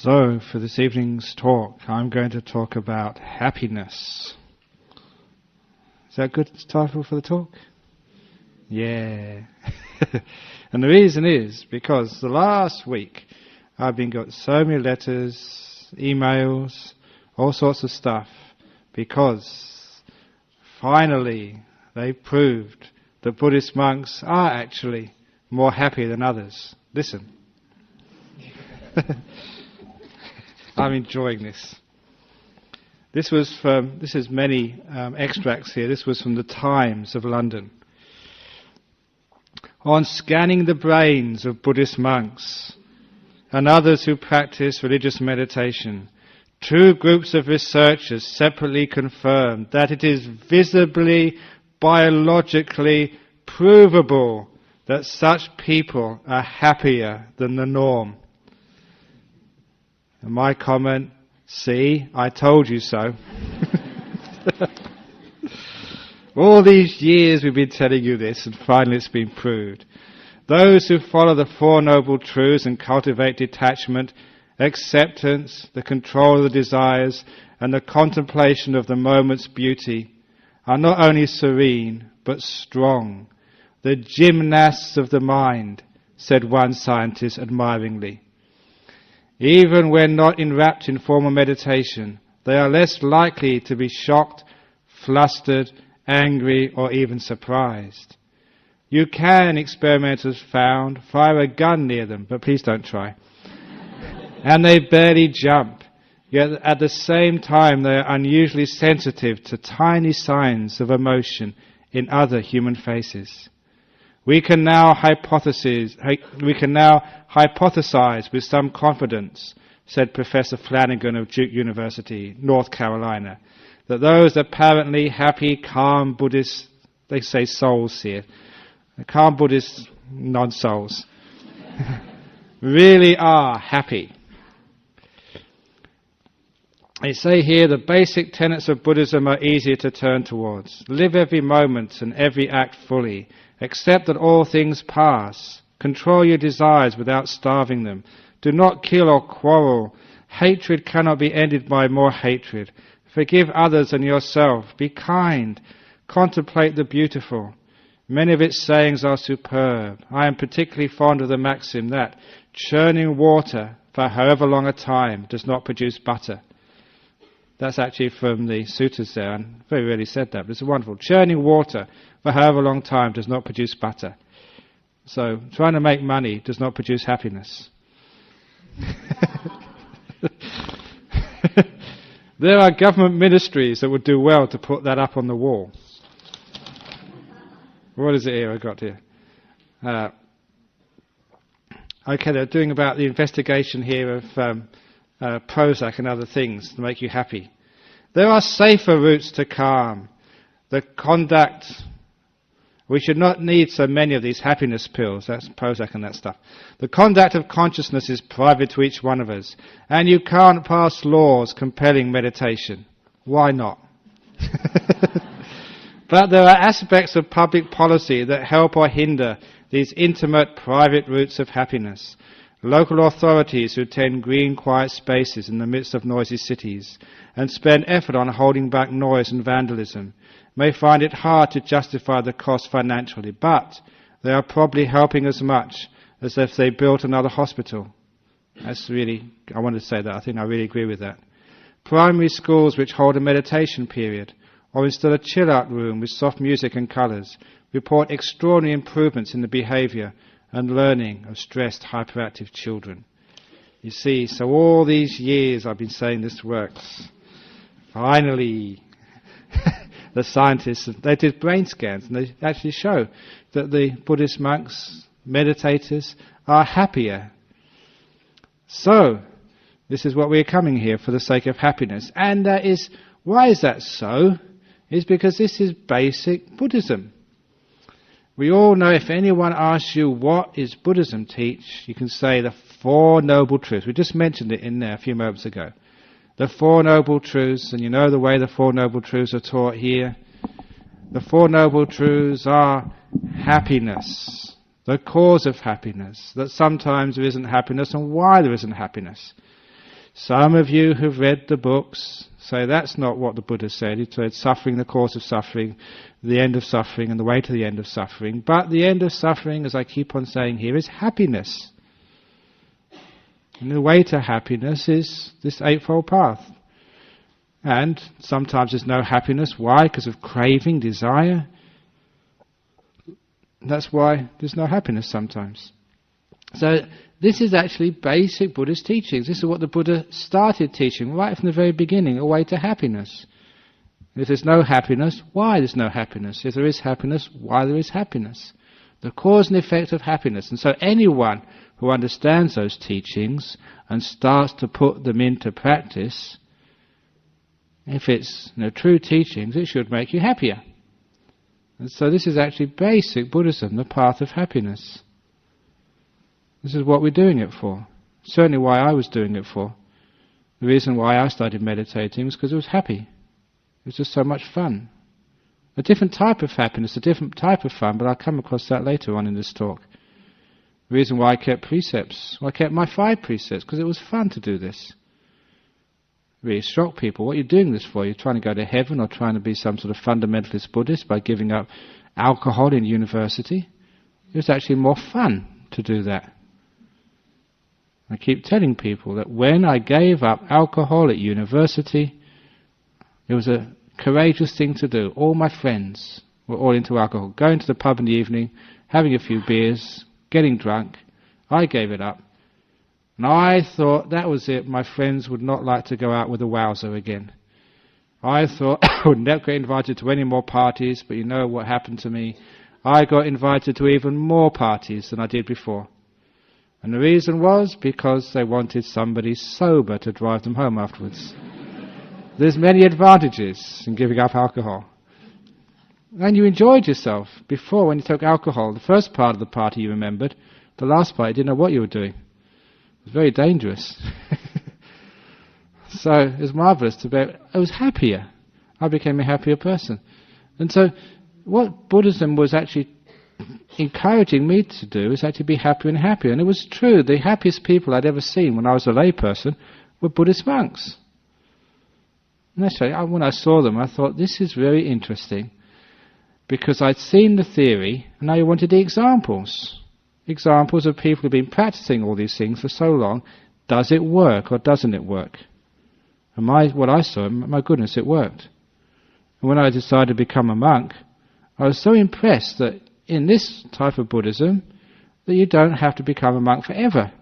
So, for this evening's talk, I'm going to talk about happiness. Is that a good title for the talk? Yeah. And the reason is because the last week I've been got so many letters, emails, all sorts of stuff, because finally they proved that Buddhist monks are actually more happy than others. Listen. I'm enjoying this. This is many extracts here. This was from the Times of London. On scanning the brains of Buddhist monks and others who practice religious meditation, two groups of researchers separately confirmed that it is visibly, biologically provable that such people are happier than the norm. And my comment, see, I told you so. All these years we've been telling you this, and finally it's been proved. Those who follow the Four Noble Truths and cultivate detachment, acceptance, the control of the desires, and the contemplation of the moment's beauty are not only serene, but strong. The gymnasts of the mind, said one scientist admiringly. Even when not enwrapped in formal meditation, they are less likely to be shocked, flustered, angry, or even surprised. You can, experimenters found, fire a gun near them, but please don't try. And they barely jump. Yet at the same time they are unusually sensitive to tiny signs of emotion in other human faces. We can now hypothesize with some confidence, said Professor Flanagan of Duke University, North Carolina, that those apparently happy, calm Buddhists, they say souls here, calm Buddhist non-souls, really are happy. They say here the basic tenets of Buddhism are easier to turn towards. Live every moment and every act fully. Accept that all things pass. Control your desires without starving them. Do not kill or quarrel. Hatred cannot be ended by more hatred. Forgive others and yourself. Be kind. Contemplate the beautiful. Many of its sayings are superb. I am particularly fond of the maxim that churning water for however long a time does not produce butter. That's actually from the sutras there, and very rarely said that, but it's wonderful. Churning water for however long time does not produce butter. So trying to make money does not produce happiness. There are government ministries that would do well to put that up on the wall. What is it here I got here? Okay, they're doing about the investigation here of Prozac and other things to make you happy. There are safer routes to calm. The conduct, we should not need so many of these happiness pills, that's Prozac and that stuff. The conduct of consciousness is private to each one of us, and you can't pass laws compelling meditation. Why not? But there are aspects of public policy that help or hinder these intimate, private routes of happiness. Local authorities who tend green, quiet spaces in the midst of noisy cities and spend effort on holding back noise and vandalism may find it hard to justify the cost financially, but they are probably helping as much as if they built another hospital. That's really, I want to say that, I think I really agree with that. Primary schools which hold a meditation period or install a chill-out room with soft music and colours report extraordinary improvements in the behaviour and learning of stressed, hyperactive children. You see, so all these years I've been saying this works. Finally, the scientists, they did brain scans and they actually show that the Buddhist monks, meditators, are happier. So, this is what we're coming here for the sake of happiness. And that is, why is that so? It's because this is basic Buddhism. We all know if anyone asks you what is Buddhism teach, you can say the Four Noble Truths. We just mentioned it in there a few moments ago. The Four Noble Truths, and you know the way the Four Noble Truths are taught here. The Four Noble Truths are happiness, the cause of happiness, that sometimes there isn't happiness and why there isn't happiness. Some of you who've read the books say that's not what the Buddha said. He said suffering, the cause of suffering, the end of suffering, and the way to the end of suffering. But the end of suffering, as I keep on saying here, is happiness. And the way to happiness is this Eightfold Path. And sometimes there's no happiness. Why? Because of craving, desire. That's why there's no happiness sometimes. So this is actually basic Buddhist teachings. This is what the Buddha started teaching right from the very beginning, a way to happiness. If there's no happiness, why there's no happiness? If there is happiness, why there is happiness? The cause and effect of happiness. And so anyone who understands those teachings and starts to put them into practice, if it's true teachings, it should make you happier. And so this is actually basic Buddhism, the path of happiness. This is what we're doing it for. Certainly why I was doing it for. The reason why I started meditating was because I was happy. It was just so much fun. A different type of happiness, a different type of fun, but I'll come across that later on in this talk. The reason why I kept precepts, I kept my 5 precepts, because it was fun to do this. Really shock people. What are you doing this for? You're trying to go to heaven or trying to be some sort of fundamentalist Buddhist by giving up alcohol in university? It was actually more fun to do that. I keep telling people that when I gave up alcohol at university, it was a courageous thing to do. All my friends were all into alcohol. Going to the pub in the evening, having a few beers, getting drunk. I gave it up. And I thought that was it. My friends would not like to go out with a wowser again. I thought I would never get invited to any more parties, but you know what happened to me? I got invited to even more parties than I did before. And the reason was because they wanted somebody sober to drive them home afterwards. There's many advantages in giving up alcohol. And you enjoyed yourself before when you took alcohol. The first part of the party you remembered. The last part you didn't know what you were doing. It was very dangerous. So it was marvellous to be able, I was happier. I became a happier person. And so what Buddhism was actually encouraging me to do is actually be happier and happier. And it was true. The happiest people I'd ever seen when I was a layperson were Buddhist monks. And actually, when I saw them, I thought, this is very interesting. Because I'd seen the theory, and now you wanted the examples. Examples of people who've been practicing all these things for so long. Does it work or doesn't it work? And what I saw, my goodness, it worked. And when I decided to become a monk, I was so impressed that in this type of Buddhism, that you don't have to become a monk forever.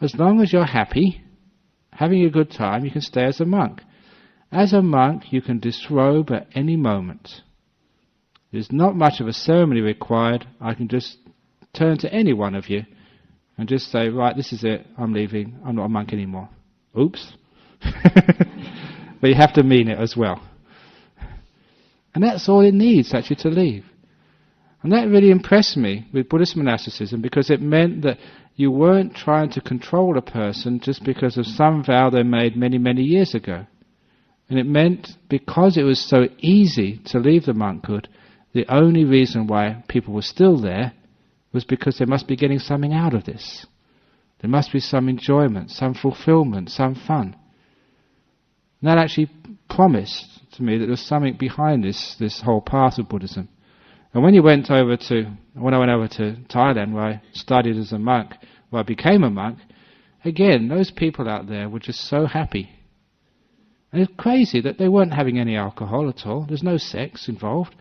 As long as you're happy, having a good time, you can stay as a monk. As a monk, you can disrobe at any moment. There's not much of a ceremony required. I can just turn to any one of you and just say, right, this is it, I'm leaving, I'm not a monk anymore. Oops. But you have to mean it as well. And that's all it needs, actually, to leave. And that really impressed me with Buddhist monasticism, because it meant that you weren't trying to control a person just because of some vow they made many, many years ago. And it meant, because it was so easy to leave the monkhood, the only reason why people were still there was because they must be getting something out of this. There must be some enjoyment, some fulfillment, some fun. And that actually promised to me that there was something behind this whole path of Buddhism. And when I went over to Thailand, where I studied as a monk, where I became a monk, again, those people out there were just so happy. And it's crazy that they weren't having any alcohol at all. There's no sex involved.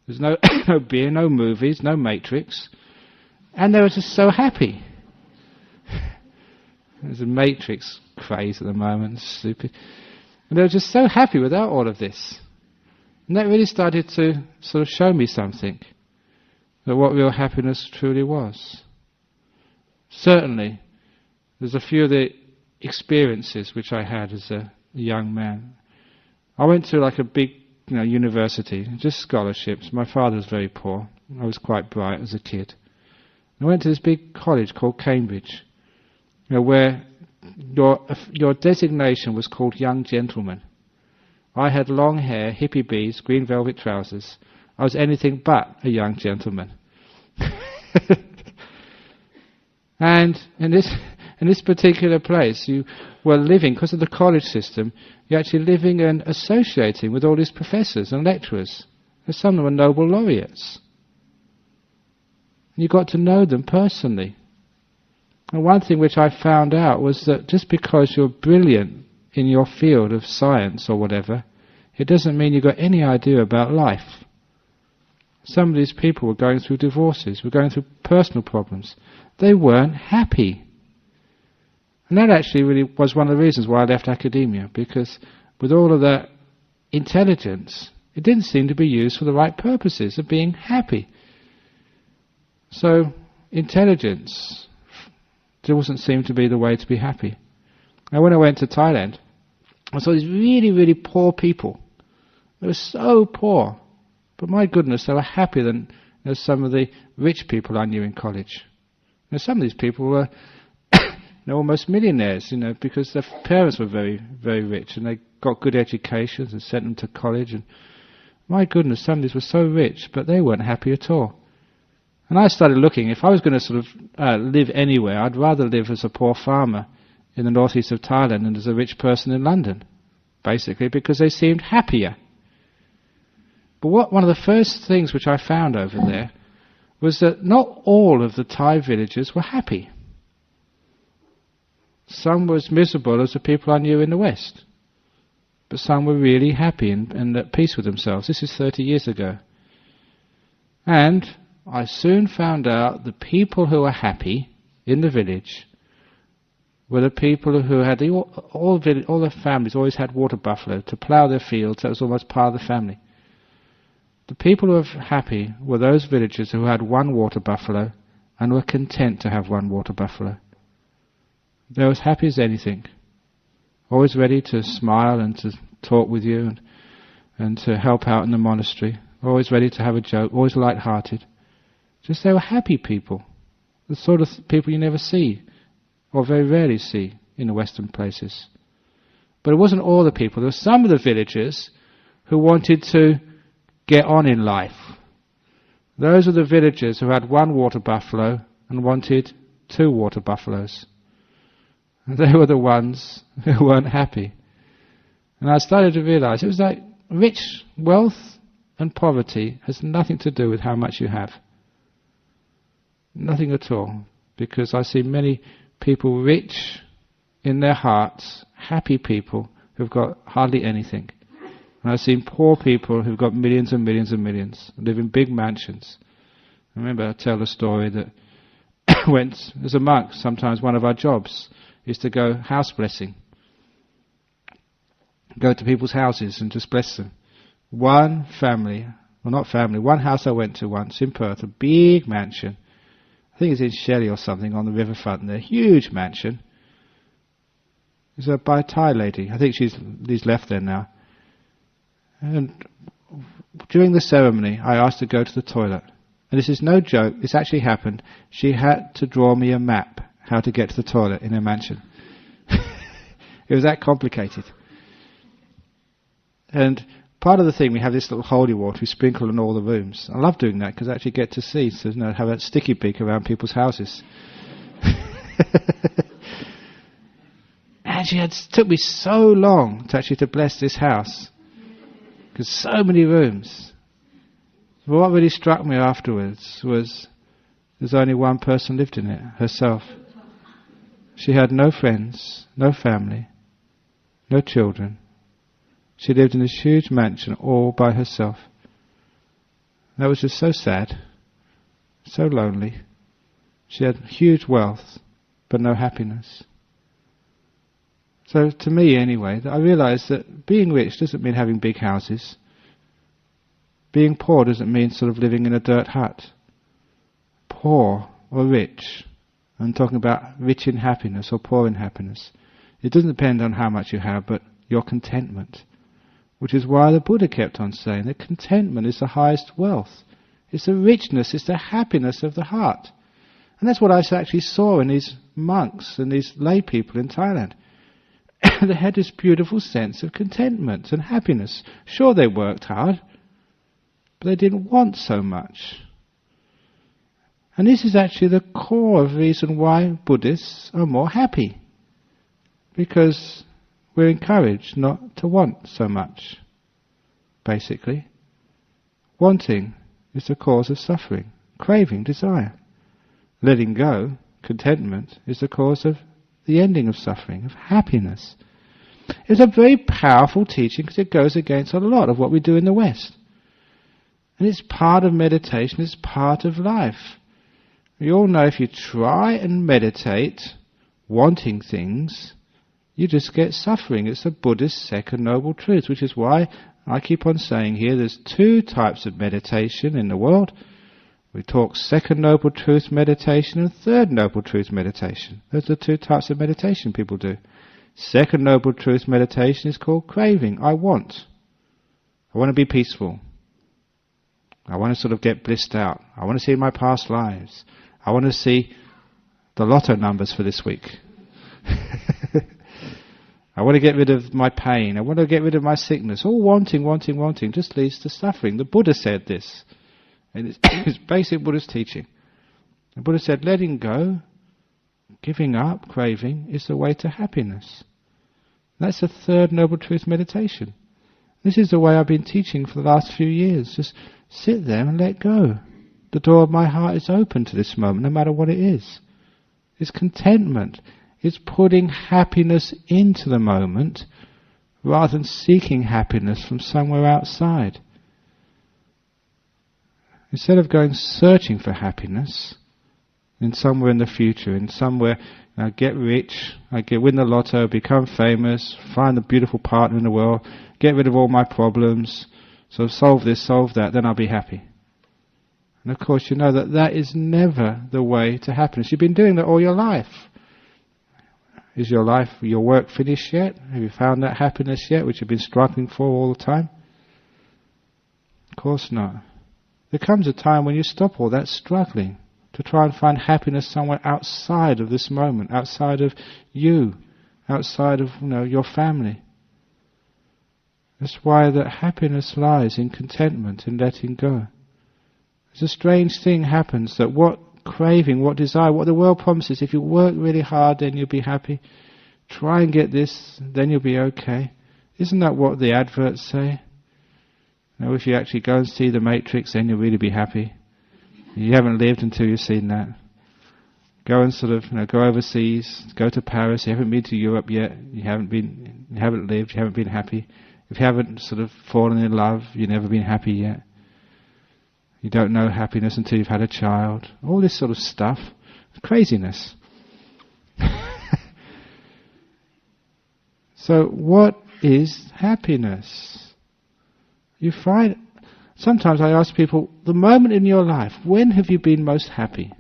There's no no beer, no movies, no Matrix. And they were just so happy. There's a Matrix craze at the moment, it's stupid. And they were just so happy without all of this. And that really started to sort of show me something, that what real happiness truly was. Certainly, there's a few of the experiences which I had as a young man. I went to like a big university, just scholarships. My father was very poor. I was quite bright as a kid. I went to this big college called Cambridge, where your designation was called young gentleman. I had long hair, hippie beads, green velvet trousers. I was anything but a young gentleman. And in this particular place, you were living, because of the college system, you're actually living and associating with all these professors and lecturers. And some of them were Nobel laureates. You got to know them personally. And one thing which I found out was that just because you're brilliant in your field of science or whatever, it doesn't mean you've got any idea about life. Some of these people were going through divorces, were going through personal problems. They weren't happy. And that actually really was one of the reasons why I left academia, because with all of that intelligence, it didn't seem to be used for the right purposes of being happy. So, intelligence doesn't seem to be the way to be happy. Now, when I went to Thailand, I saw these really, really poor people. They were so poor. But my goodness, they were happier than some of the rich people I knew in college. Some of these people were almost millionaires, because their parents were very, very rich, and they got good educations and sent them to college. And my goodness, some of these were so rich, but they weren't happy at all. And I started looking, if I was going to sort of live anywhere, I'd rather live as a poor farmer in the northeast of Thailand than as a rich person in London, basically, because they seemed happier. But one of the first things which I found over there was that not all of the Thai villagers were happy. Some were as miserable as the people I knew in the West. But some were really happy and at peace with themselves. This is 30 years ago. And I soon found out the people who were happy in the village were the people who had all their families always had water buffalo to plough their fields. That was almost part of the family. The people who were happy were those villagers who had one water buffalo and were content to have one water buffalo. They were as happy as anything, always ready to smile and to talk with you and to help out in the monastery, always ready to have a joke, always light-hearted. Just they were happy people, the sort of people you never see, or very rarely see in the Western places. But it wasn't all the people. There were some of the villagers who wanted to get on in life. Those are the villagers who had one water buffalo and wanted 2 water buffaloes. And they were the ones who weren't happy. And I started to realize it was like wealth and poverty has nothing to do with how much you have. Nothing at all. Because I see many people rich in their hearts, happy people who've got hardly anything. And I've seen poor people who've got millions and millions and millions, live in big mansions. I remember I tell the story that as a monk, sometimes one of our jobs is to go house blessing. Go to people's houses and just bless them. One house I went to once in Perth, a big mansion. I think it's in Shelley or something on the riverfront there, huge mansion. It was by a Thai lady. I think she's left there now. And during the ceremony, I asked her to go to the toilet. And this is no joke, this actually happened. She had to draw me a map how to get to the toilet in her mansion. It was that complicated. And part of the thing, we have this little holy water we sprinkle in all the rooms. I love doing that because I actually get to see, have a sticky beak around people's houses. And it took me so long to bless this house. Because so many rooms. But what really struck me afterwards was there's only one person lived in it, herself. She had no friends, no family, no children. She lived in this huge mansion all by herself. That was just so sad, so lonely. She had huge wealth, but no happiness. So to me anyway, I realised that being rich doesn't mean having big houses. Being poor doesn't mean sort of living in a dirt hut. Poor or rich, I'm talking about rich in happiness or poor in happiness. It doesn't depend on how much you have, but your contentment. Which is why the Buddha kept on saying that contentment is the highest wealth. It's the richness, it's the happiness of the heart. And that's what I actually saw in these monks and these lay people in Thailand. They had this beautiful sense of contentment and happiness. Sure, they worked hard, but they didn't want so much. And this is actually the core of the reason why Buddhists are more happy. Because we're encouraged not to want so much, basically. Wanting is the cause of suffering. Craving, desire. Letting go, contentment, is the cause of the ending of suffering, of happiness. It's a very powerful teaching because it goes against a lot of what we do in the West. And it's part of meditation, it's part of life. We all know if you try and meditate, wanting things, you just get suffering. It's the Buddhist second noble truth, which is why I keep on saying here there's two types of meditation in the world. We talk second noble truth meditation and third noble truth meditation. Those are the two types of meditation people do. Second noble truth meditation is called craving. I want to be peaceful. I want to sort of get blissed out. I want to see my past lives. I want to see the lotto numbers for this week. I want to get rid of my pain. I want to get rid of my sickness. All wanting just leads to suffering. The Buddha said this. And it's basic Buddhist teaching. The Buddha said letting go, giving up, craving, is the way to happiness. That's the third noble truth meditation. This is the way I've been teaching for the last few years. Just sit there and let go. The door of my heart is open to this moment, no matter what it is. It's contentment. It's putting happiness into the moment rather than seeking happiness from somewhere outside. Instead of going searching for happiness in somewhere in the future, in somewhere, I get rich, win the lotto, become famous, find the beautiful partner in the world, get rid of all my problems, so solve this, solve that, then I'll be happy. And of course you know that is never the way to happiness. You've been doing that all your life. Is your work finished yet? Have you found that happiness yet, which you've been struggling for all the time? Of course not. There comes a time when you stop all that struggling to try and find happiness somewhere outside of this moment, outside of you, outside of your family. That's why that happiness lies in contentment and letting go. It's a strange thing happens that what craving, what desire, what the world promises, if you work really hard then you'll be happy. Try and get this, then you'll be okay. Isn't that what the adverts say? If you actually go and see The Matrix, then you'll really be happy. You haven't lived until you've seen that. Go and go overseas, go to Paris. You haven't been to Europe yet. You haven't lived. You haven't been happy. If you haven't fallen in love, you've never been happy yet. You don't know happiness until you've had a child. All this sort of stuff. Craziness. So what is happiness? You find, sometimes I ask people, the moment in your life, when have you been most happy?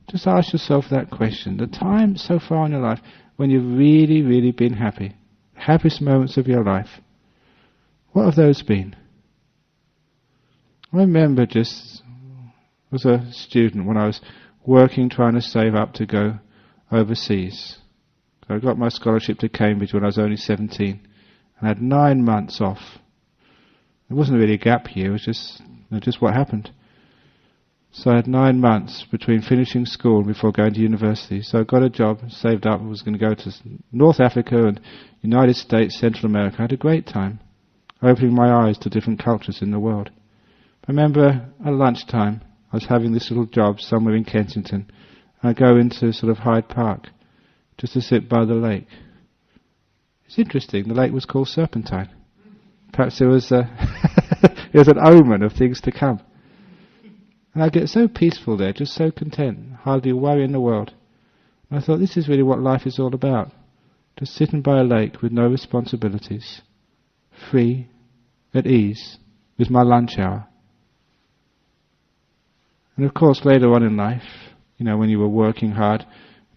Just ask yourself that question. The time so far in your life when you've really, really been happy. Happiest moments of your life. What have those been? I remember just as a student when I was working, trying to save up to go overseas. So I got my scholarship to Cambridge when I was only 17 and had 9 months off. It wasn't really a gap year, it was just what happened. So I had 9 months between finishing school and before going to university. So I got a job, saved up, was going to go to North Africa and United States, Central America. I had a great time, opening my eyes to different cultures in the world. I remember at lunchtime, I was having this little job somewhere in Kensington. I go into Hyde Park, just to sit by the lake. It's interesting, the lake was called Serpentine. Perhaps it was it was an omen of things to come. And I get so peaceful there, just so content, hardly a worry in the world. And I thought, this is really what life is all about. Just sitting by a lake with no responsibilities, free, at ease, with my lunch hour. And of course later on in life, when you were working hard,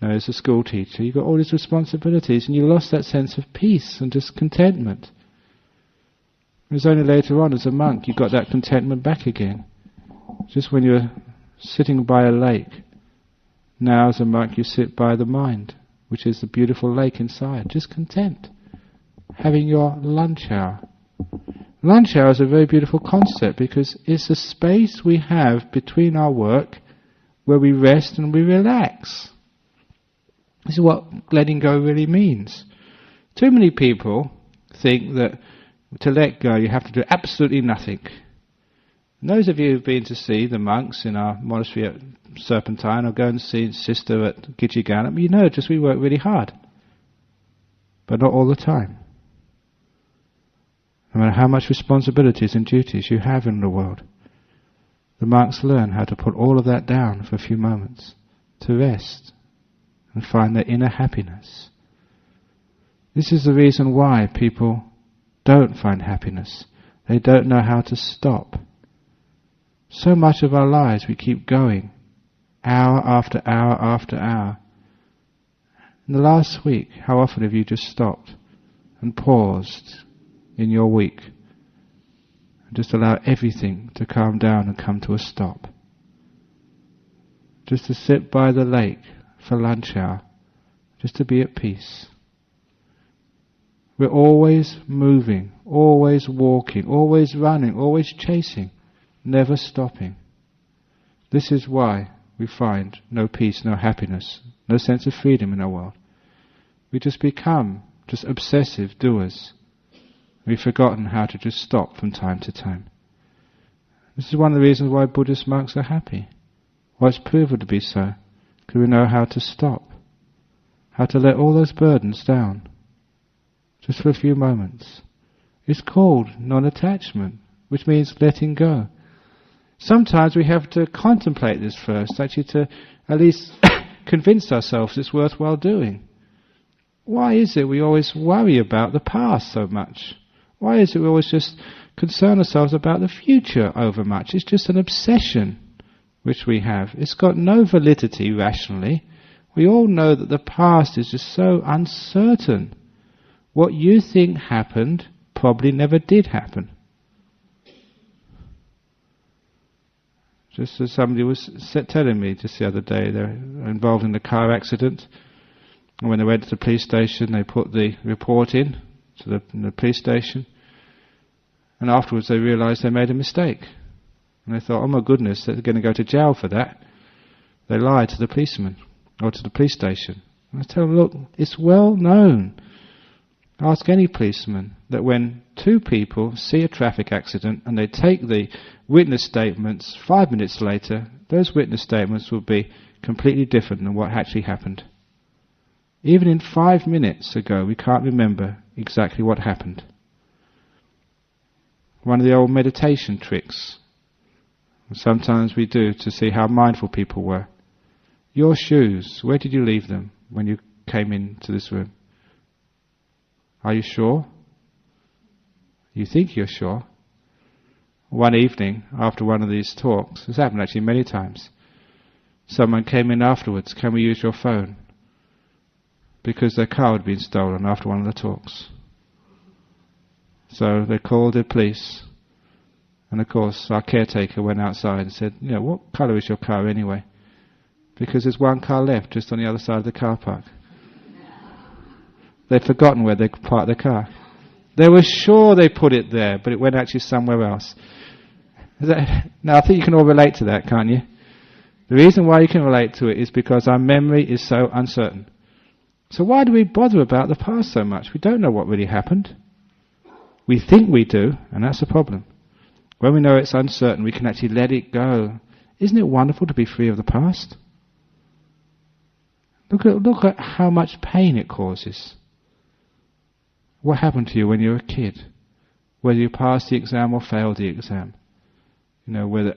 as a school teacher, you got all these responsibilities and you lost that sense of peace and just contentment. It was only later on as a monk you got that contentment back again. Just when you're sitting by a lake. Now as a monk you sit by the mind, which is the beautiful lake inside, just content, having your lunch hour. Lunch hour is a very beautiful concept because it's the space we have between our work where we rest and we relax. This is what letting go really means. Too many people think that to let go you have to do absolutely nothing. And those of you who've been to see the monks in our monastery at Serpentine, or go and see Sister at Gitchiganam, you know just we work really hard. But not all the time. No matter how much responsibilities and duties you have in the world, the monks learn how to put all of that down for a few moments, to rest and find their inner happiness. This is the reason why people don't find happiness. They don't know how to stop. So much of our lives we keep going, hour after hour after hour. In the last week, how often have you just stopped and paused in your week and just allow everything to calm down and come to a stop? Just to sit by the lake for lunch hour, just to be at peace. We're always moving, always walking, always running, always chasing, never stopping. This is why we find no peace, no happiness, no sense of freedom in our world. We just become just obsessive doers. We've forgotten how to just stop from time to time. This is one of the reasons why Buddhist monks are happy. Why it's proven to be so. Because we know how to stop. How to let all those burdens down. Just for a few moments. It's called non-attachment, which means letting go. Sometimes we have to contemplate this first, actually to at least convince ourselves it's worthwhile doing. Why is it we always worry about the past so much? Why is it we always just concern ourselves about the future over much? It's just an obsession which we have. It's got no validity rationally. We all know that the past is just so uncertain. What you think happened probably never did happen. Just as somebody was telling me just the other day, they were involved in a car accident, and when they went to the police station, they put the report in to the police station, and afterwards they realised they made a mistake. And they thought, oh my goodness, they're going to go to jail for that. They lied to the policeman, or to the police station. And I tell them, look, it's well known. Ask any policeman that when two people see a traffic accident and they take the witness statements, 5 minutes later, those witness statements will be completely different than what actually happened. Even in 5 minutes ago, we can't remember exactly what happened. One of the old meditation tricks, sometimes we do to see how mindful people were. Your shoes, where did you leave them when you came into this room? Are you sure? You think you're sure? One evening, after one of these talks, this happened actually many times, someone came in afterwards, can we use your phone? Because their car had been stolen after one of the talks. So they called the police, and of course our caretaker went outside and said, what colour is your car anyway? Because there's one car left just on the other side of the car park. They'd forgotten where they parked their car. They were sure they put it there, but it went actually somewhere else. Now I think you can all relate to that, can't you? The reason why you can relate to it is because our memory is so uncertain. So why do we bother about the past so much? We don't know what really happened. We think we do, and that's the problem. When we know it's uncertain, we can actually let it go. Isn't it wonderful to be free of the past? Look at how much pain it causes. What happened to you when you were a kid? Whether you passed the exam or failed the exam. Whether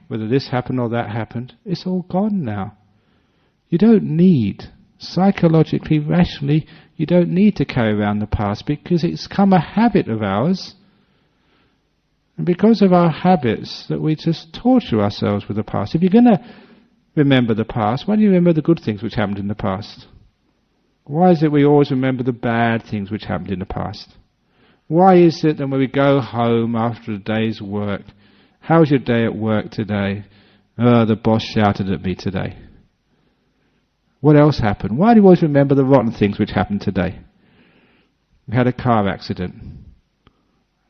this happened or that happened. It's all gone now. You don't need, psychologically, rationally, you don't need to carry around the past because it's become a habit of ours. And because of our habits that we just torture ourselves with the past. If you're going to remember the past, why do you remember the good things which happened in the past? Why is it we always remember the bad things which happened in the past? Why is it that when we go home after a day's work, how's your day at work today? Oh, the boss shouted at me today. What else happened? Why do you always remember the rotten things which happened today? We had a car accident.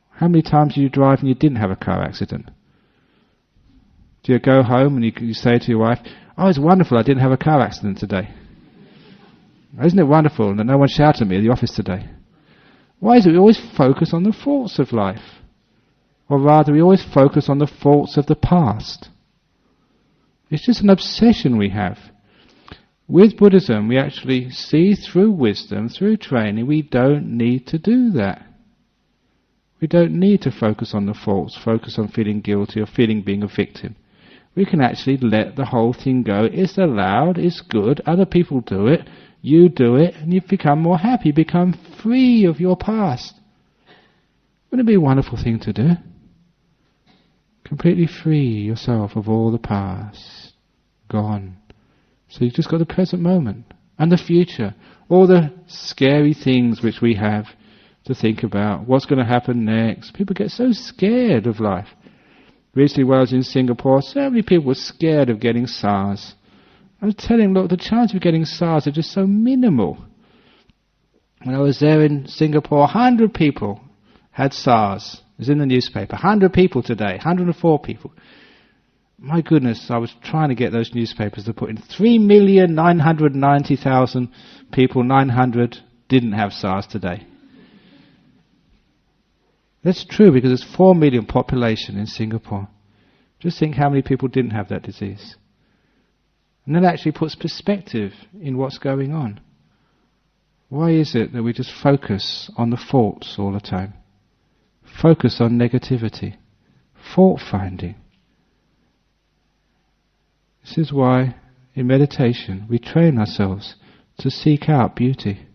How many times did you drive and you didn't have a car accident? Do you go home and you say to your wife, Oh, it's wonderful I didn't have a car accident today. Isn't it wonderful that no one shouted at me at the office today? Why is it we always focus on the faults of life? Or rather, we always focus on the faults of the past. It's just an obsession we have. With Buddhism, we actually see through wisdom, through training, we don't need to do that. We don't need to focus on the faults, focus on feeling guilty or feeling being a victim. We can actually let the whole thing go. It's allowed, it's good, other people do it, you do it, and you become more happy, become free of your past. Wouldn't it be a wonderful thing to do? Completely free yourself of all the past. Gone. So you've just got the present moment and the future. All the scary things which we have to think about. What's going to happen next? People get so scared of life. Recently when I was in Singapore, so many people were scared of getting SARS. I was telling, look, the chance of getting SARS are just so minimal. When I was there in Singapore, 100 people had SARS. It was in the newspaper. 100 people today, 104 people. My goodness, I was trying to get those newspapers to put in 3,990,000 people, 900 didn't have SARS today. That's true because there's 4 million population in Singapore. Just think how many people didn't have that disease. And that actually puts perspective in what's going on. Why is it that we just focus on the faults all the time? Focus on negativity, fault finding. This is why in meditation we train ourselves to seek out beauty.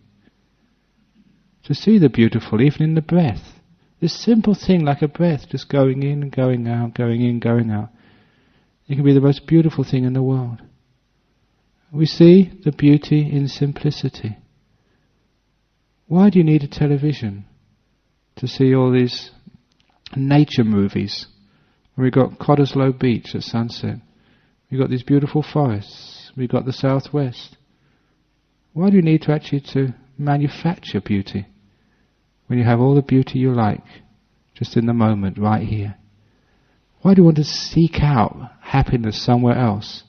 To see the beautiful even in the breath. This simple thing like a breath just going in and going out, going in, going out. It can be the most beautiful thing in the world. We see the beauty in simplicity. Why do you need a television to see all these nature movies? We've got Cottesloe Beach at sunset. We've got these beautiful forests. We've got the southwest. Why do you need to manufacture beauty when you have all the beauty you like just in the moment right here? Why do you want to seek out happiness somewhere else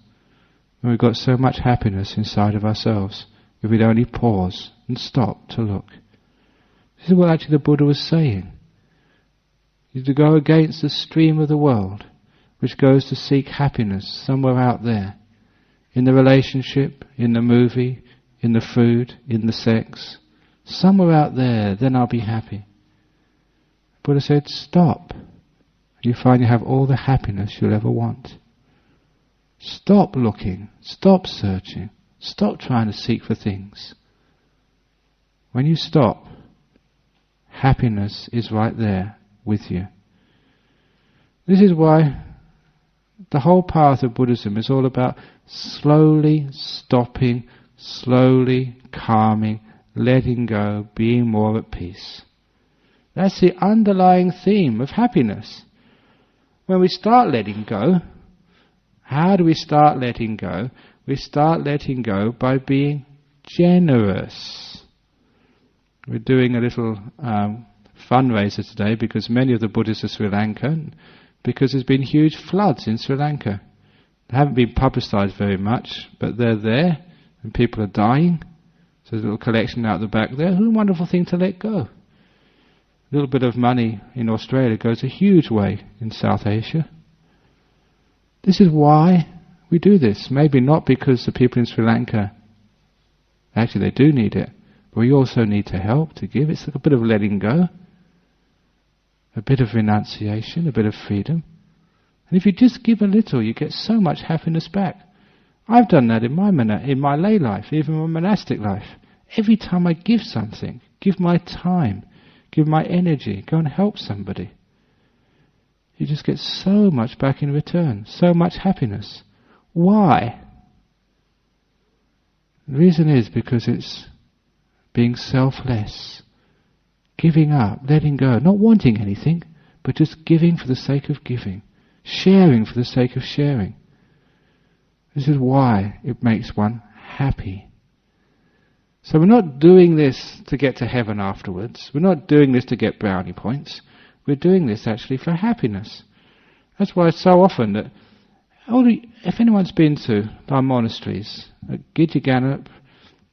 when we've got so much happiness inside of ourselves if we'd only pause and stop to look? This is what actually the Buddha was saying. You're to go against the stream of the world which goes to seek happiness somewhere out there. In the relationship, in the movie, in the food, in the sex. Somewhere out there, then I'll be happy. Buddha said, stop. You find you have all the happiness you'll ever want. Stop looking. Stop searching. Stop trying to seek for things. When you stop, happiness is right there with you. This is why the whole path of Buddhism is all about slowly stopping, slowly calming, letting go, being more at peace. That's the underlying theme of happiness. When we start letting go, how do we start letting go? We start letting go by being generous. We're doing a little fundraiser today because many of the Buddhists are Sri Lankan, because there's been huge floods in Sri Lanka. They haven't been publicised very much, but they're there and people are dying. So there's a little collection out the back there. What a wonderful thing to let go. A little bit of money in Australia goes a huge way in South Asia. This is why we do this. Maybe not because the people in Sri Lanka, actually they do need it, but we also need to help, to give. It's like a bit of letting go, a bit of renunciation, a bit of freedom. And if you just give a little, you get so much happiness back. I've done that in my lay life, even my monastic life. Every time I give something, give my time, give my energy, go and help somebody, you just get so much back in return, so much happiness. Why? The reason is because it's being selfless, giving up, letting go, not wanting anything, but just giving for the sake of giving, sharing for the sake of sharing. This is why it makes one happy. So we're not doing this to get to heaven afterwards. We're not doing this to get brownie points. We're doing this actually for happiness. That's why it's so often that If anyone's been to our monasteries, at Gidjaganup,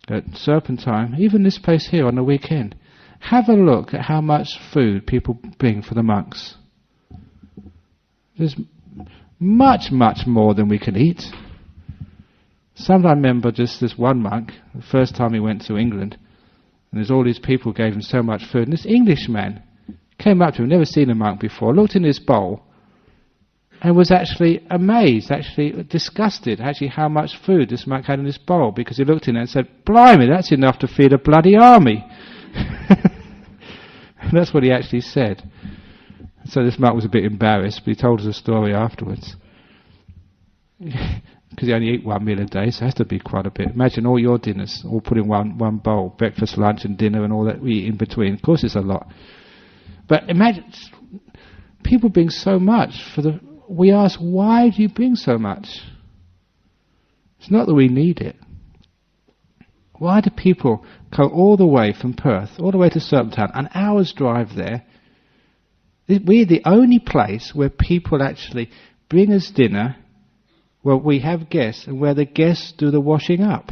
at Serpentine, even this place here on the weekend, have a look at how much food people bring for the monks. There's much, much more than we can eat. Sometimes I remember just this one monk, the first time he went to England, and there's all these people gave him so much food, and this Englishman came up to him, never seen a monk before, looked in his bowl, and was actually amazed, actually disgusted, actually how much food this monk had in his bowl, because he looked in it and said, "Blimey, that's enough to feed a bloody army." That's what he actually said. So this monk was a bit embarrassed, but he told us a story afterwards. Because he only eat one meal a day, so it has to be quite a bit. Imagine all your dinners, all put in one bowl, breakfast, lunch and dinner and all that we eat in between. Of course it's a lot. But imagine people bring so much we ask, why do you bring so much? It's not that we need it. Why do people go all the way from Perth, all the way to Serpentine, an hour's drive there? We're the only place where people actually bring us dinner, where we have guests, and where the guests do the washing up.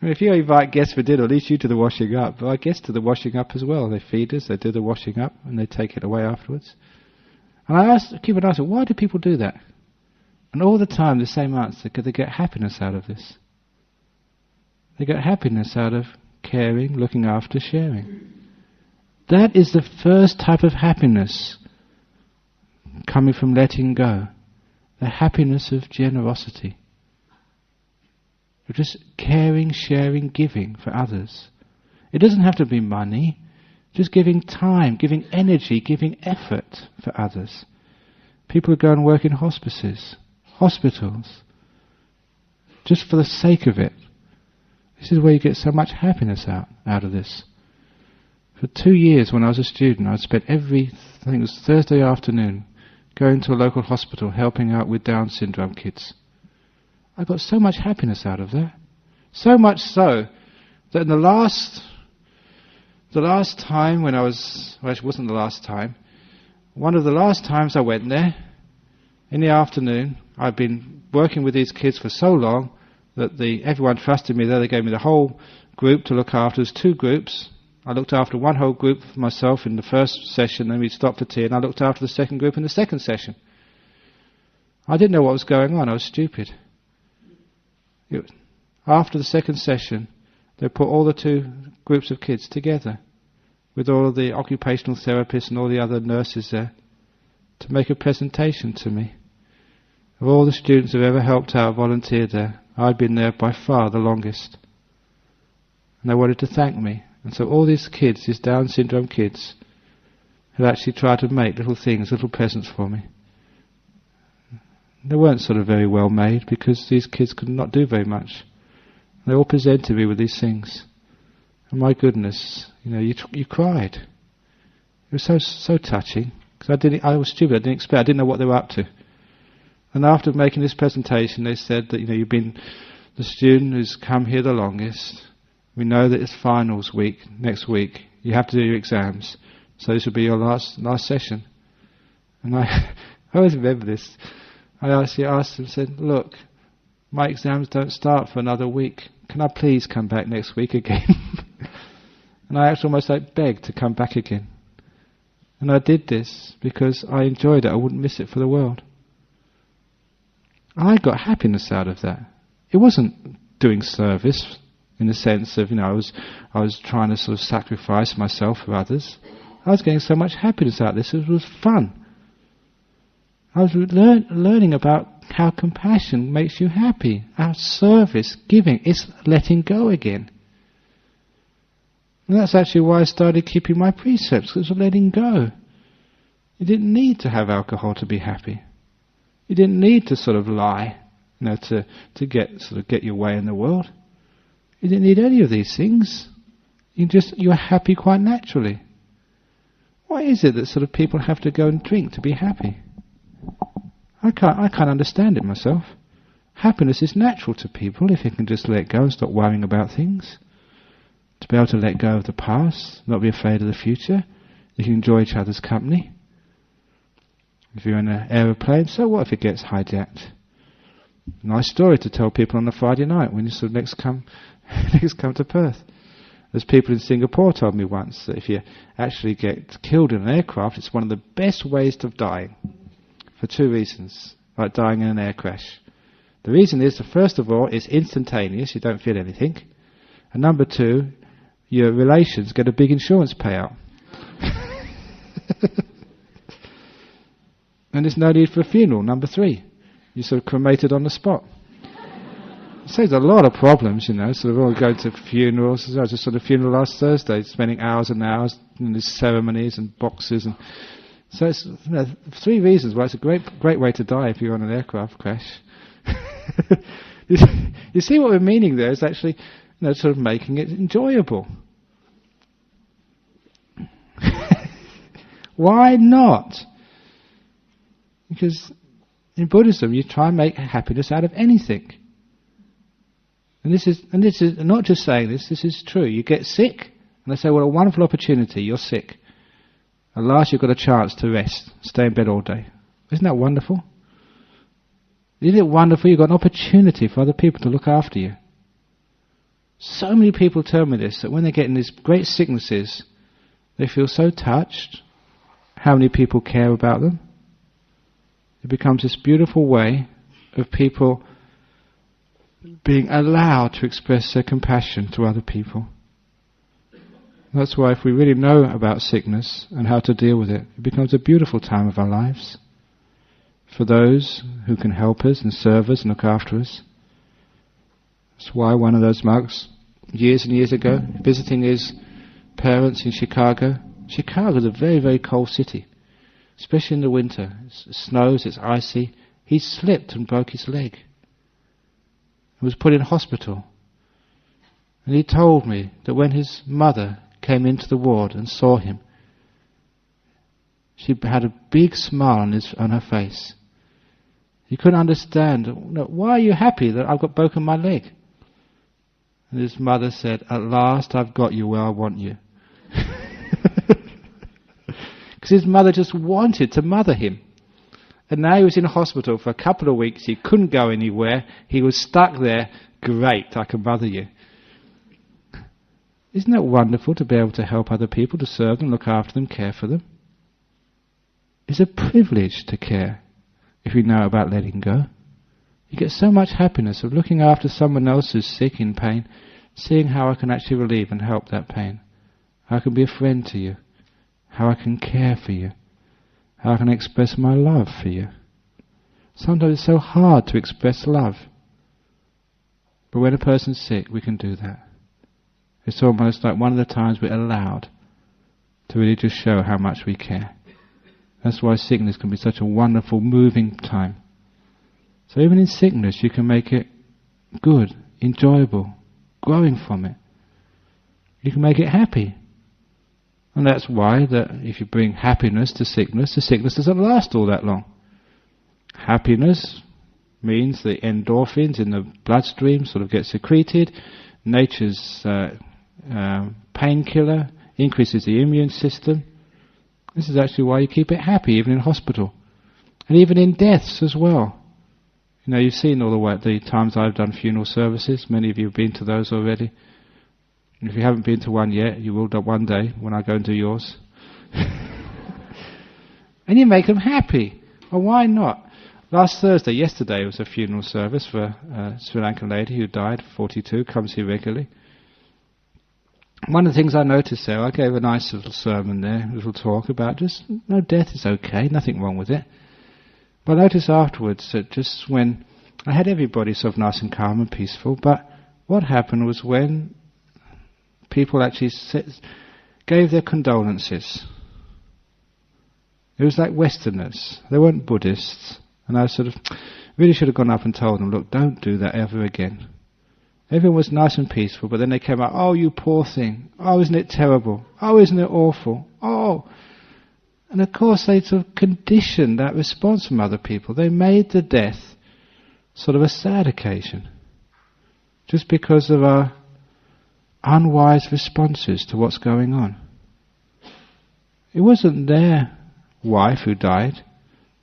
I mean, if you invite guests for dinner, at least you do the washing up. But our guests do the washing up as well. They feed us, they do the washing up, and they take it away afterwards. And I keep on asking, why do people do that? And all the time the same answer, because they get happiness out of this. They get happiness out of caring, looking after, sharing. That is the first type of happiness coming from letting go. The happiness of generosity. Of just caring, sharing, giving for others. It doesn't have to be money. Just giving time, giving energy, giving effort for others. People who go and work in hospices, hospitals, just for the sake of it. This is where you get so much happiness out of this. For 2 years when I was a student, I'd spent I think it was Thursday afternoon, going to a local hospital helping out with Down syndrome kids. I got so much happiness out of that. So much so that in the last time when I was, well, it wasn't the last time, one of the last times I went there, in the afternoon, I'd been working with these kids for so long that everyone trusted me there. They gave me the whole group to look after. There's 2 groups. I looked after one whole group for myself in the first session, then we stopped for tea, and I looked after the second group in the second session. I didn't know what was going on. I was stupid. After the second session, they put all the 2 groups of kids together with all of the occupational therapists and all the other nurses there to make a presentation to me. Of all the students who've ever helped out, volunteered there, I'd been there by far the longest. And they wanted to thank me. And so all these kids, these Down syndrome kids, had actually tried to make little things, little presents for me. They weren't sort of very well made because these kids could not do very much. They all presented me with these things. And my goodness, you cried. It was so touching. Because I was stupid, I didn't know what they were up to. And after making this presentation, they said that you've been the student who's come here the longest. We know that it's finals week, next week. You have to do your exams. So this will be your last session. And I always remember this. I actually asked them, said, "Look, my exams don't start for another week. Can I please come back next week again?" And I actually almost begged to come back again. And I did this because I enjoyed it. I wouldn't miss it for the world. I got happiness out of that. It wasn't doing service in the sense of, I was trying to sort of sacrifice myself for others. I was getting so much happiness out of this. It was fun. I was learning about how compassion makes you happy. Our service, giving, is letting go again. And that's actually why I started keeping my precepts, because of letting go. You didn't need to have alcohol to be happy. You didn't need to sort of lie, to get your way in the world. You didn't need any of these things. You're happy quite naturally. Why is it that sort of people have to go and drink to be happy? I can't understand it myself. Happiness is natural to people if you can just let go and stop worrying about things. To be able to let go of the past, not be afraid of the future. You can enjoy each other's company. If you're in an aeroplane, so what if it gets hijacked? Nice story to tell people on a Friday night when you sort of next come to Perth. There's people in Singapore told me once that if you actually get killed in an aircraft, it's one of the best ways of dying, for 2 reasons, like dying in an air crash. The reason is that first of all, it's instantaneous, you don't feel anything. And number 2, your relations get a big insurance payout. And there's no need for a funeral, number 3. You're sort of cremated on the spot. It saves a lot of problems, sort of all going to funerals. I was just at a funeral last Thursday, spending hours and hours in these ceremonies and boxes. And so it's 3 reasons why it's a great way to die if you're on an aircraft crash. You see what we're meaning there is actually sort of making it enjoyable. Why not? Because in Buddhism you try and make happiness out of anything. And this is not just saying this is true. You get sick, and they say, well, a wonderful opportunity, you're sick. At last you've got a chance to rest, stay in bed all day. Isn't that wonderful? Isn't it wonderful you've got an opportunity for other people to look after you? So many people tell me this, that when they get in these great sicknesses, they feel so touched how many people care about them. It becomes this beautiful way of people being allowed to express their compassion to other people. That's why if we really know about sickness and how to deal with it, it becomes a beautiful time of our lives for those who can help us and serve us and look after us. That's why one of those monks, years and years ago, visiting his parents in Chicago. Chicago is a very, very cold city, especially in the winter. It snows, it's icy. He slipped and broke his leg. He was put in hospital. And he told me that when his mother came into the ward and saw him, she had a big smile on her face. He couldn't understand, why are you happy that I've got broken my leg? And his mother said, at last I've got you where I want you. Because his mother just wanted to mother him. And now he was in hospital for a couple of weeks. He couldn't go anywhere. He was stuck there. Great, I can mother you. Isn't it wonderful to be able to help other people, to serve them, look after them, care for them? It's a privilege to care if you know about letting go. You get so much happiness of looking after someone else who's sick, in pain, seeing how I can actually relieve and help that pain. How I can be a friend to you. How I can care for you. How I can express my love for you. Sometimes it's so hard to express love. But when a person's sick, we can do that. It's almost like one of the times we're allowed to really just show how much we care. That's why sickness can be such a wonderful, moving time. So even in sickness, you can make it good, enjoyable, growing from it. You can make it happy. And that's why that if you bring happiness to sickness, the sickness doesn't last all that long. Happiness means the endorphins in the bloodstream sort of get secreted. Nature's painkiller increases the immune system. This is actually why you keep it happy, even in hospital. And even in deaths as well. You've seen all the times I've done funeral services. Many of you have been to those already. If you haven't been to one yet, you will do one day when I go and do yours. And you make them happy. Well, why not? Yesterday was a funeral service for a Sri Lankan lady who died, 42, comes here regularly. One of the things I noticed there, I gave a nice little sermon there, a little talk about just, death is okay, nothing wrong with it. But I noticed afterwards that just when, I had everybody sort of nice and calm and peaceful, but what happened was when people actually gave their condolences. It was like Westerners. They weren't Buddhists. And I sort of really should have gone up and told them, look, don't do that ever again. Everyone was nice and peaceful, but then they came out, oh, you poor thing. Oh, isn't it terrible? Oh, isn't it awful? Oh. And of course they sort of conditioned that response from other people. They made the death sort of a sad occasion. Just because of our unwise responses to what's going on. It wasn't their wife who died.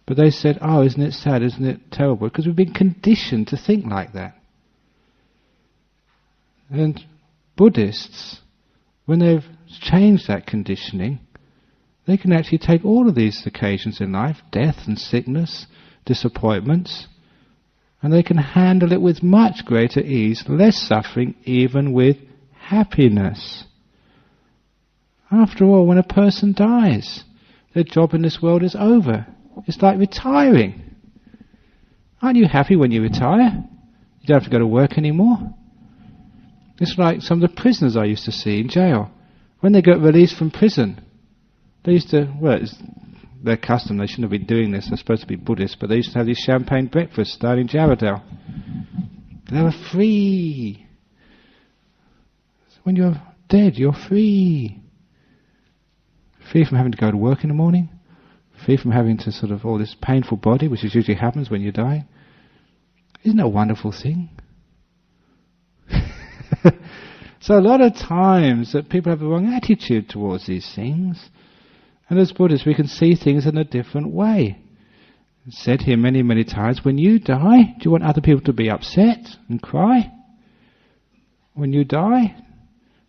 But they said, oh, isn't it sad, isn't it terrible? Because we've been conditioned to think like that. And Buddhists, when they've changed that conditioning, they can actually take all of these occasions in life, death and sickness, disappointments, and they can handle it with much greater ease, less suffering, even with happiness. After all, when a person dies, their job in this world is over. It's like retiring. Aren't you happy when you retire? You don't have to go to work anymore. It's like some of the prisoners I used to see in jail. When they got released from prison, they used to, well, it's their custom, they shouldn't have been doing this, they're supposed to be Buddhists, but they used to have these champagne breakfasts down in Jarrahdale. They were free. When you're dead, you're free. Free from having to go to work in the morning, free from having to sort of all this painful body, which usually happens when you die. Isn't that a wonderful thing? So a lot of times that people have the wrong attitude towards these things. And as Buddhists, we can see things in a different way. It's said here many, many times, when you die, do you want other people to be upset and cry? When you die,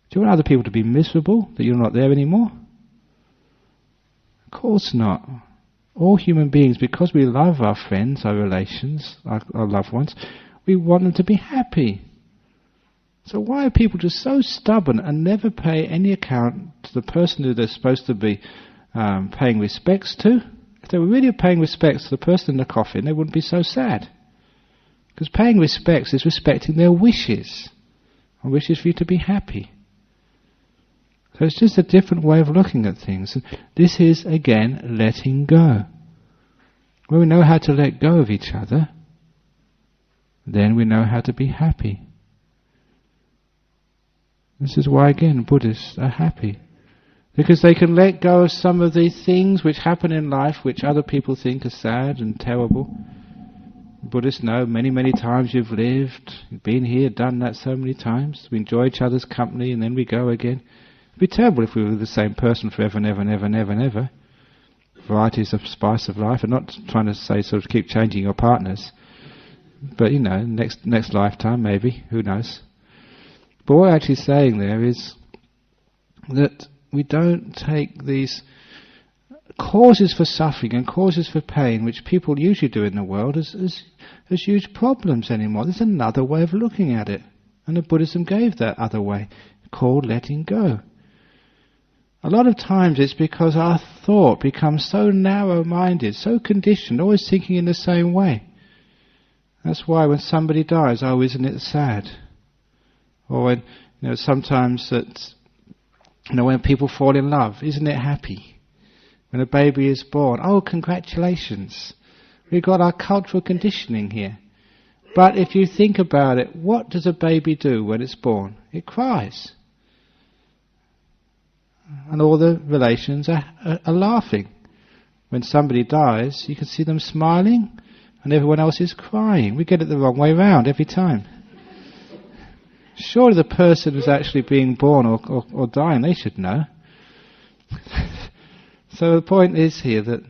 do you want other people to be miserable that you're not there anymore? Of course not. All human beings, because we love our friends, our relations, our loved ones, we want them to be happy. So why are people just so stubborn and never pay any account to the person who they're supposed to be paying respects to? If they were really paying respects to the person in the coffin, they wouldn't be so sad. Because paying respects is respecting their wishes. And wishes for you to be happy. So it's just a different way of looking at things. And this is, again, letting go. When we know how to let go of each other, then we know how to be happy. This is why, again, Buddhists are happy. Because they can let go of some of the things which happen in life which other people think are sad and terrible. Buddhists know many, many times you've lived, you've been here, done that so many times. We enjoy each other's company and then we go again. It'd be terrible if we were the same person forever and ever and ever and ever and ever. Varieties of spice of life. I'm not trying to say sort of keep changing your partners. But, you know, next lifetime maybe, who knows. But what we're actually saying there is that we don't take these causes for suffering and causes for pain, which people usually do in the world, as huge problems anymore. There's another way of looking at it. And the Buddhism gave that other way, called letting go. A lot of times it's because our thought becomes so narrow-minded, so conditioned, always thinking in the same way. That's why when somebody dies, oh, isn't it sad? Or when, sometimes that, when people fall in love, isn't it happy? When a baby is born, oh, congratulations. We've got our cultural conditioning here. But if you think about it, what does a baby do when it's born? It cries. And all the relations are laughing. When somebody dies, you can see them smiling, and everyone else is crying. We get it the wrong way round every time. Surely the person who's actually being born or dying, they should know. So the point is here that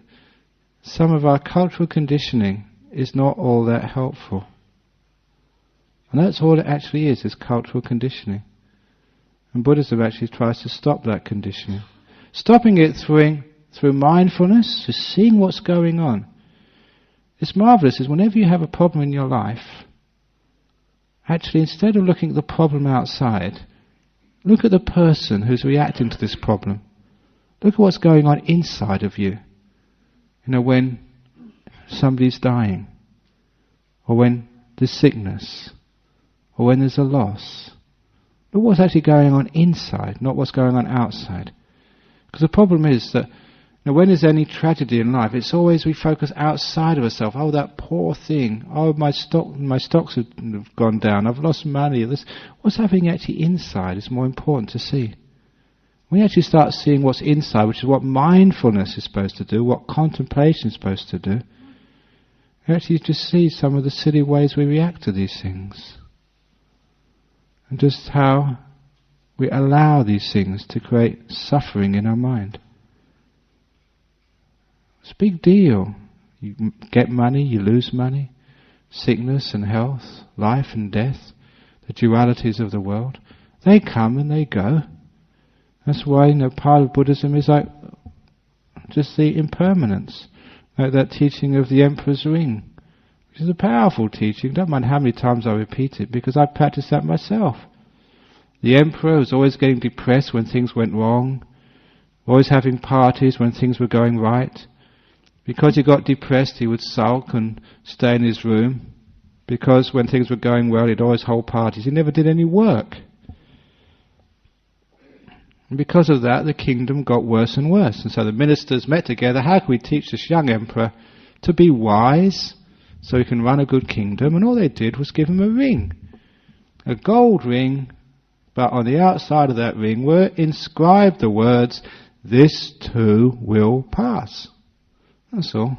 some of our cultural conditioning is not all that helpful. And that's all it actually is cultural conditioning. And Buddhism actually tries to stop that conditioning. Stopping it through mindfulness, just seeing what's going on. It's marvellous, is whenever you have a problem in your life, actually, instead of looking at the problem outside, look at the person who's reacting to this problem. Look at what's going on inside of you. When somebody's dying, or when there's sickness, or when there's a loss. Look what's actually going on inside, not what's going on outside. Because the problem is that when there's any tragedy in life, it's always we focus outside of ourselves. Oh, that poor thing. Oh, my stocks have gone down. I've lost money. What's happening actually inside is more important to see. When you actually start seeing what's inside, which is what mindfulness is supposed to do, what contemplation is supposed to do, you actually just see some of the silly ways we react to these things. And just how we allow these things to create suffering in our mind. It's a big deal. You get money, you lose money. Sickness and health, life and death, the dualities of the world, they come and they go. That's why, part of Buddhism is like just the impermanence, like that teaching of the Emperor's Ring, which is a powerful teaching. Don't mind how many times I repeat it, because I practice that myself. The Emperor was always getting depressed when things went wrong, always having parties when things were going right. Because he got depressed, he would sulk and stay in his room. Because when things were going well, he'd always hold parties. He never did any work. And because of that, the kingdom got worse and worse. And so the ministers met together. How can we teach this young emperor to be wise so he can run a good kingdom? And all they did was give him a ring. A gold ring, but on the outside of that ring were inscribed the words, "This too will pass." That's all.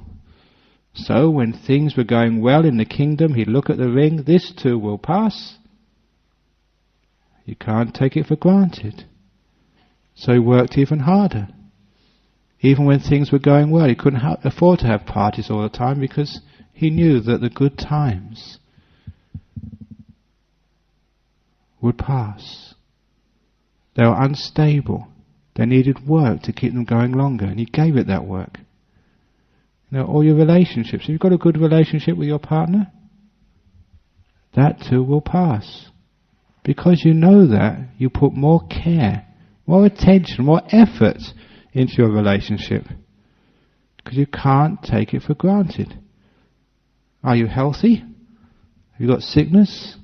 So when things were going well in the kingdom, he'd look at the ring, "This too will pass." You can't take it for granted. So he worked even harder. Even when things were going well, he couldn't afford to have parties all the time, because he knew that the good times would pass. They were unstable. They needed work to keep them going longer, and he gave it that work. All your relationships. If you've got a good relationship with your partner, that too will pass. Because you know that, you put more care, more attention, more effort into your relationship. Because you can't take it for granted. Are you healthy? Have you got sickness?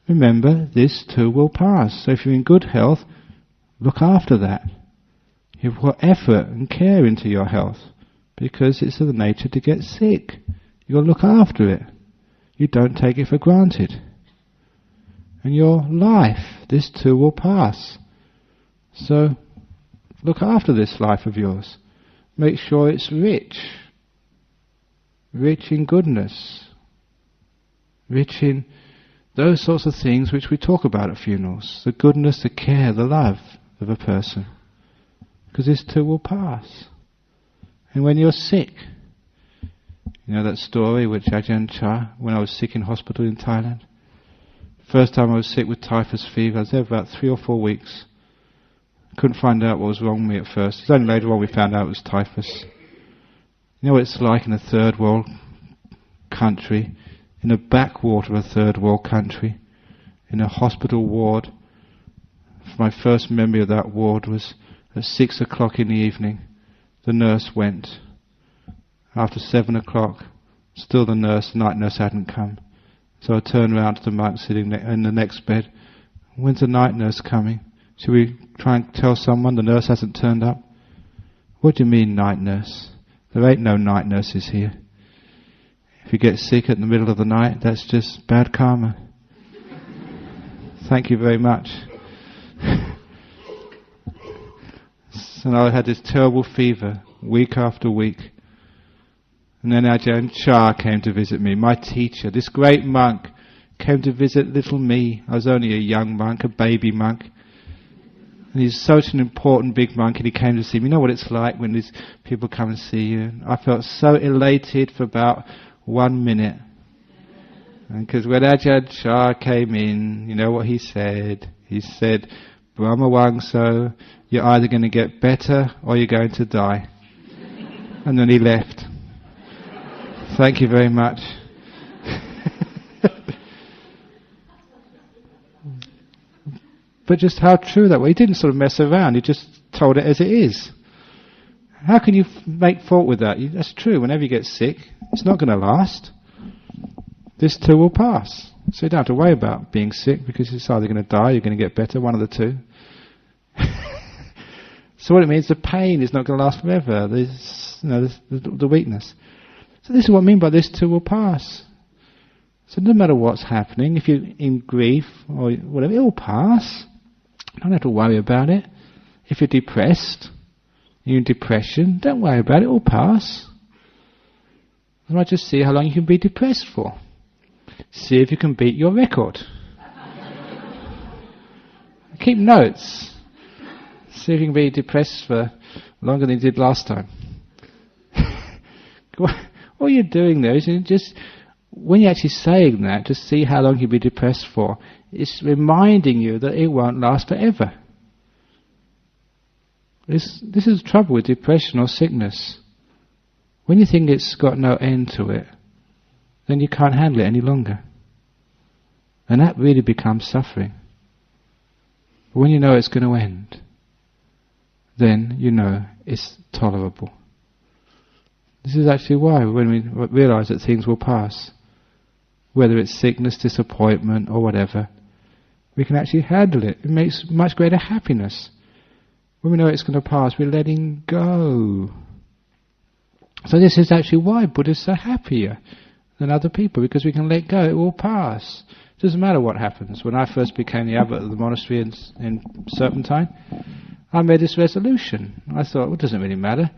Remember, this too will pass. So if you're in good health, look after that. You put effort and care into your health. Because it's of the nature to get sick. You've got to look after it. You don't take it for granted. And your life, this too will pass. So, look after this life of yours. Make sure it's rich. Rich in goodness. Rich in those sorts of things which we talk about at funerals. The goodness, the care, the love of a person. Because this too will pass. And when you're sick, that story with Ajahn Chah, when I was sick in hospital in Thailand. First time I was sick with typhus fever, I was there about 3 or 4 weeks. Couldn't find out what was wrong with me at first. It's only later on we found out it was typhus. You know what it's like in a third world country, in a backwater of a third world country, in a hospital ward. My first memory of that ward was at 6 o'clock in the evening. The nurse went. After 7 o'clock, still the night nurse hadn't come. So I turned round to the monk sitting in the next bed. "When's the night nurse coming? Should we try and tell someone the nurse hasn't turned up?" "What do you mean, night nurse? There ain't no night nurses here. If you get sick in the middle of the night, that's just bad karma." "Thank you very much." And I had this terrible fever, week after week. And then Ajahn Chah came to visit me, my teacher. This great monk came to visit little me. I was only a young monk, a baby monk. And he's such an important big monk, and he came to see me. You know what it's like when these people come and see you? I felt so elated for about 1 minute. Because when Ajahn Chah came in, you know what he said? He said, "Brahma Wangso, you're either going to get better or you're going to die." And then he left. Thank you very much. But just how true that was. He didn't sort of mess around. He just told it as it is. How can you make fault with that? That's true. Whenever you get sick, it's not going to last. This too will pass. So you don't have to worry about being sick, because it's either going to die or you're going to get better, one of the two. So what it means, the pain is not going to last forever. There's, the weakness. So this is what I mean by this too will pass. So no matter what's happening, if you're in grief or whatever, it will pass. You don't have to worry about it. If you're depressed, you're in depression, don't worry about it, it will pass. You might just see how long you can be depressed for. See if you can beat your record. Keep notes. See if you can be depressed for longer than you did last time. All you're doing there is just, when you're actually saying that, to see how long you'll be depressed for, it's reminding you that it won't last forever. This is the trouble with depression or sickness. When you think it's got no end to it, then you can't handle it any longer. And that really becomes suffering. But when you know it's going to end, then you know it's tolerable. This is actually why, when we realize that things will pass, whether it's sickness, disappointment, or whatever, we can actually handle it. It makes much greater happiness. When we know it's going to pass, we're letting go. So this is actually why Buddhists are happier than other people, because we can let go. It will pass. It doesn't matter what happens. When I first became the abbot of the monastery in Serpentine, I made this resolution. I thought, well, it doesn't really matter.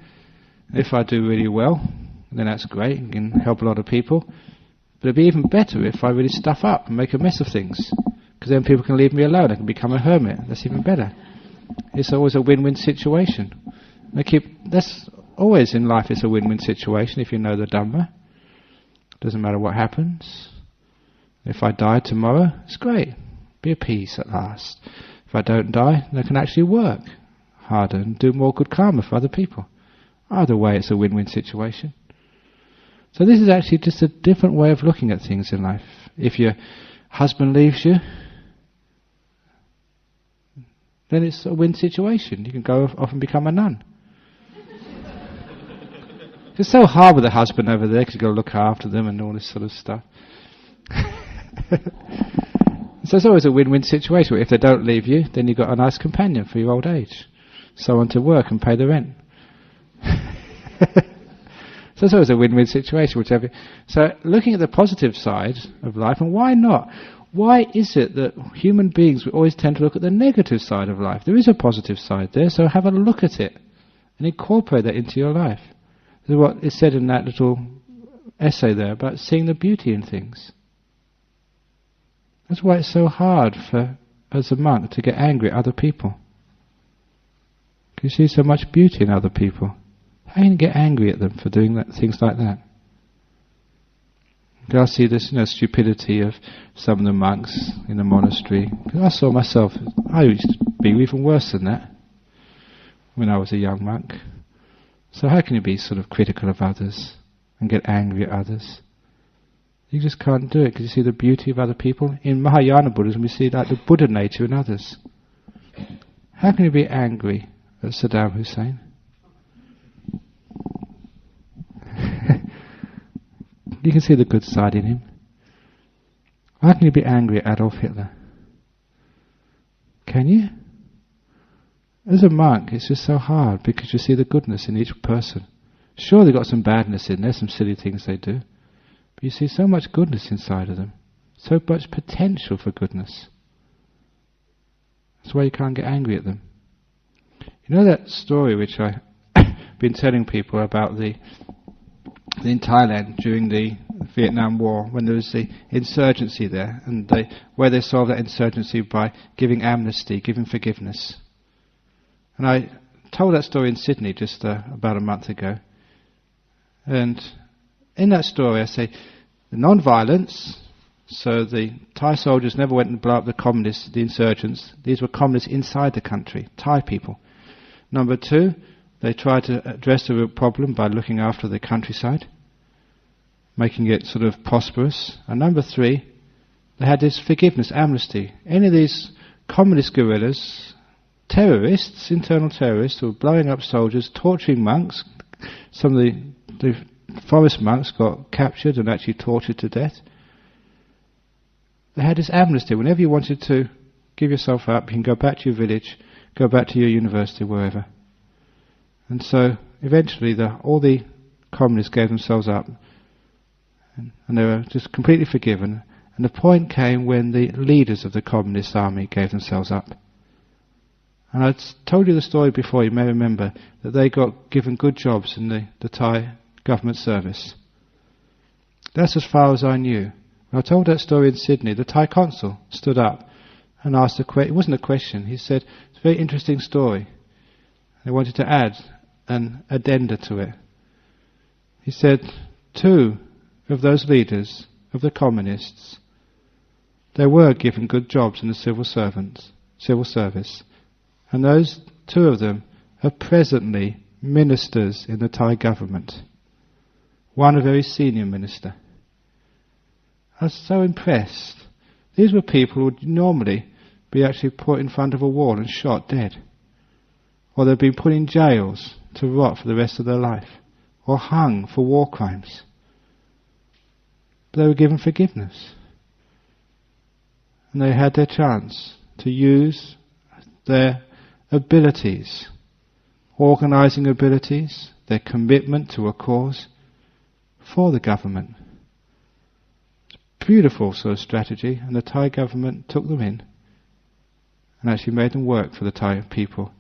If I do really well, then that's great. I can help a lot of people. But it'd be even better if I really stuff up and make a mess of things, because then people can leave me alone. I can become a hermit. That's even better. It's always a win-win situation. That's always in life. It's a win-win situation if you know the Dhamma. Doesn't matter what happens. If I die tomorrow, it's great. Be at peace at last. If I don't die, then I can actually work harder and do more good karma for other people. Either way, it's a win-win situation. So this is actually just a different way of looking at things in life. If your husband leaves you, then it's a win situation. You can go off and become a nun. It's so hard with the husband over there because you've got to look after them and all this sort of stuff. So it's always a win-win situation. If they don't leave you, then you've got a nice companion for your old age. Someone to work and pay the rent. So it's always a win-win situation. Whichever. So looking at the positive side of life, and why not? Why is it that human beings always tend to look at the negative side of life? There is a positive side there, so have a look at it and incorporate that into your life. This is what is said in that little essay there about seeing the beauty in things. That's why it's so hard for, as a monk, to get angry at other people. Because you see so much beauty in other people. How can you get angry at them for doing things like that? I see this, stupidity of some of the monks in the monastery. I saw myself, I used to be even worse than that when I was a young monk. So how can you be sort of critical of others and get angry at others? You just can't do it because you see the beauty of other people. In Mahayana Buddhism we see like the Buddha nature in others. How can you be angry at Saddam Hussein? You can see the good side in him. How can you be angry at Adolf Hitler? Can you? As a monk, it's just so hard because you see the goodness in each person. Sure, they've got some badness in there, some silly things they do, but you see so much goodness inside of them, so much potential for goodness. That's why you can't get angry at them. You know that story which I've been telling people about in Thailand during the Vietnam War, when there was the insurgency there, and where they solved that insurgency by giving amnesty, giving forgiveness. And I told that story in Sydney just about a month ago. And in that story I say the non-violence, so the Thai soldiers never went and blew up the communists, the insurgents. These were communists inside the country, Thai people. Number two, they tried to address the real problem by looking after the countryside, making it sort of prosperous. And number three, they had this forgiveness, amnesty. Any of these communist guerrillas, terrorists, internal terrorists, who were blowing up soldiers, torturing monks. Some of the forest monks got captured and actually tortured to death. They had this amnesty. Whenever you wanted to give yourself up, you can go back to your village, go back to your university, wherever. And so eventually all the communists gave themselves up, and they were just completely forgiven. And the point came when the leaders of the communist army gave themselves up. And I told you the story before, you may remember, that they got given good jobs in the Thai government service. That's as far as I knew. When I told that story in Sydney, the Thai consul stood up and asked a question. It wasn't a question, he said, it's a very interesting story. They wanted to add an addenda to it. He said, 2 of those leaders of the communists, they were given good jobs in the civil service, and those 2 of them are presently ministers in the Thai government. One a very senior minister. I was so impressed. These were people who would normally be actually put in front of a wall and shot dead, or they'd been put in jails to rot for the rest of their life, or hung for war crimes. But they were given forgiveness, and they had their chance to use their abilities, organising abilities, their commitment to a cause for the government. Beautiful sort of strategy, and the Thai government took them in and actually made them work for the Thai people,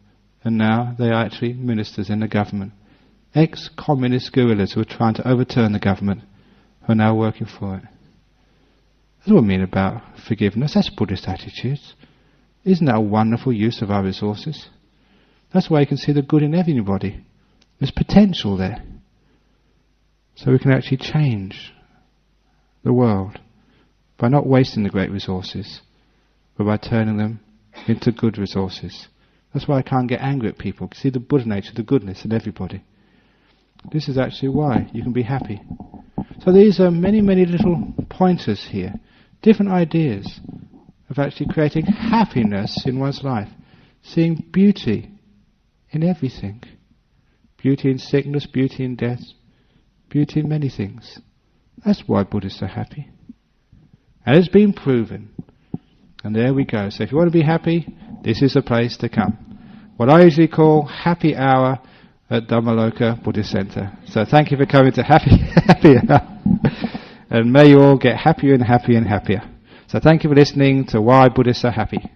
and now they are actually ministers in the government. Ex-communist guerrillas who were trying to overturn the government are now working for it. That's what I mean about forgiveness. That's Buddhist attitudes. Isn't that a wonderful use of our resources? That's why you can see the good in everybody. There's potential there. So we can actually change the world by not wasting the great resources, but by turning them into good resources. That's why I can't get angry at people. You can see the Buddha nature, the goodness in everybody. This is actually why you can be happy. So these are many, many little pointers here, different ideas of actually creating happiness in one's life, seeing beauty in everything. Beauty in sickness, beauty in death, beauty in many things. That's why Buddhists are happy. And it's been proven. And there we go. So if you want to be happy, this is the place to come. What I usually call happy hour at Dhammaloka Buddhist Centre. So thank you for coming to happy hour. And may you all get happier and happier and happier. So thank you for listening to Why Buddhists Are Happy.